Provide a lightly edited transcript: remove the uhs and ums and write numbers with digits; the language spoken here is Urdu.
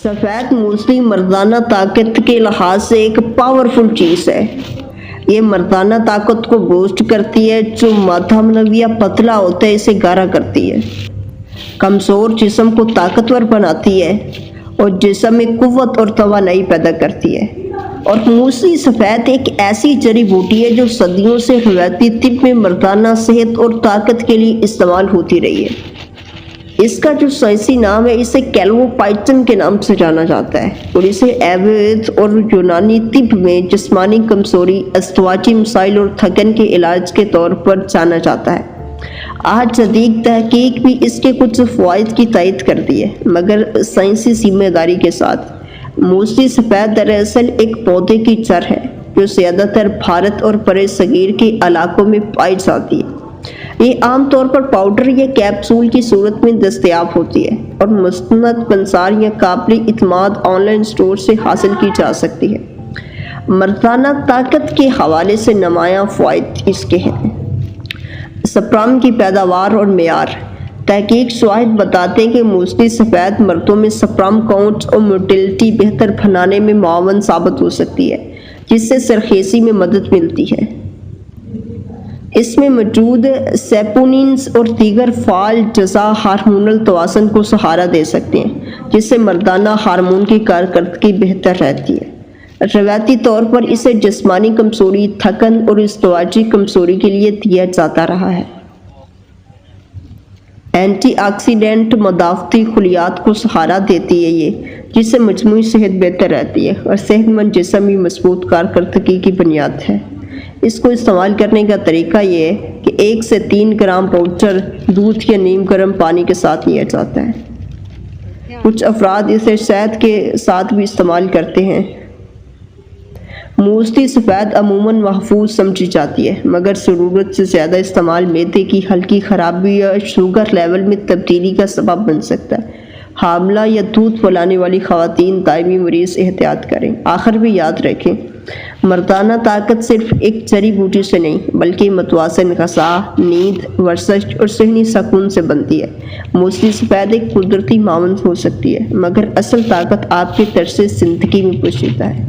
سفید موسلی مردانہ طاقت کے لحاظ سے ایک پاورفل چیز ہے۔ یہ مردانہ طاقت کو بوسٹ کرتی ہے، جو مادہ منویہ پتلا ہوتا ہے اسے گاڑھا کرتی ہے، کمزور جسم کو طاقتور بناتی ہے اور جسم میں قوت اور توانائی پیدا کرتی ہے۔ اور موسلی سفید ایک ایسی جڑی بوٹی ہے جو صدیوں سے روایتی طب میں مردانہ صحت اور طاقت کے لیے استعمال ہوتی رہی ہے۔ اس کا جو سائنسی نام ہے، اسے کیلوپائٹن کے نام سے جانا جاتا ہے اور اسے آیوروید اور یونانی طب میں جسمانی کمزوری، ازدواجی مسائل اور تھکن کے علاج کے طور پر جانا جاتا ہے۔ آج جدید تحقیق بھی اس کے کچھ فوائد کی تائید کرتی ہے، مگر سائنسی ذمہ داری کے ساتھ۔ موسلی سفید دراصل ایک پودے کی جڑ ہے جو زیادہ تر بھارت اور برِ صغیر کے علاقوں میں پائی جاتی ہے۔ یہ عام طور پر پاؤڈر یا کیپسول کی صورت میں دستیاب ہوتی ہے اور مستند بنسار یا قابل اعتماد آن لائن اسٹور سے حاصل کی جا سکتی ہے۔ مردانہ طاقت کے حوالے سے نمایاں فوائد اس کے ہیں۔ سپرم کی پیداوار اور معیار۔ تحقیق شواہد بتاتے ہیں کہ موسلی سفید مردوں میں سپرم کاؤنٹ اور موٹیلٹی بہتر بنانے میں معاون ثابت ہو سکتی ہے، جس سے سرخیزی میں مدد ملتی ہے۔ اس میں موجود سیپونینز اور دیگر فعال اجزاء ہارمونل توازن کو سہارا دے سکتے ہیں، جس سے مردانہ ہارمون کی کارکردگی بہتر رہتی ہے۔ روایتی طور پر اسے جسمانی کمزوری، تھکن اور ازدواجی کمزوری کے لیے دیا جاتا رہا ہے۔ اینٹی آکسیڈنٹ مدافعتی خلیات کو سہارا دیتی ہے یہ، جس سے مجموعی صحت بہتر رہتی ہے اور صحت مند جسم بھی مضبوط کارکردگی کی بنیاد ہے۔ اس کو استعمال کرنے کا طریقہ یہ ہے کہ 1 سے 3 گرام پاؤڈر دودھ یا نیم گرم پانی کے ساتھ لیا جاتا ہے۔ کچھ افراد اسے شہد کے ساتھ بھی استعمال کرتے ہیں۔ موسلی سفید عموماً محفوظ سمجھی جاتی ہے، مگر ضرورت سے زیادہ استعمال معدے کی ہلکی خرابی یا شوگر لیول میں تبدیلی کا سبب بن سکتا ہے۔ حاملہ یا دودھ پلانے والی خواتین دائمی مریض احتیاط کریں۔ آخر بھی یاد رکھیں، مردانہ طاقت صرف ایک جڑی بوٹی سے نہیں بلکہ متوازن غذا، نیند، ورزش اور ذہنی سکون سے بنتی ہے۔ موسلی سفید ایک قدرتی معاون ہو سکتی ہے، مگر اصل طاقت آپ کے طرز زندگی میں پوشیدہ ہے۔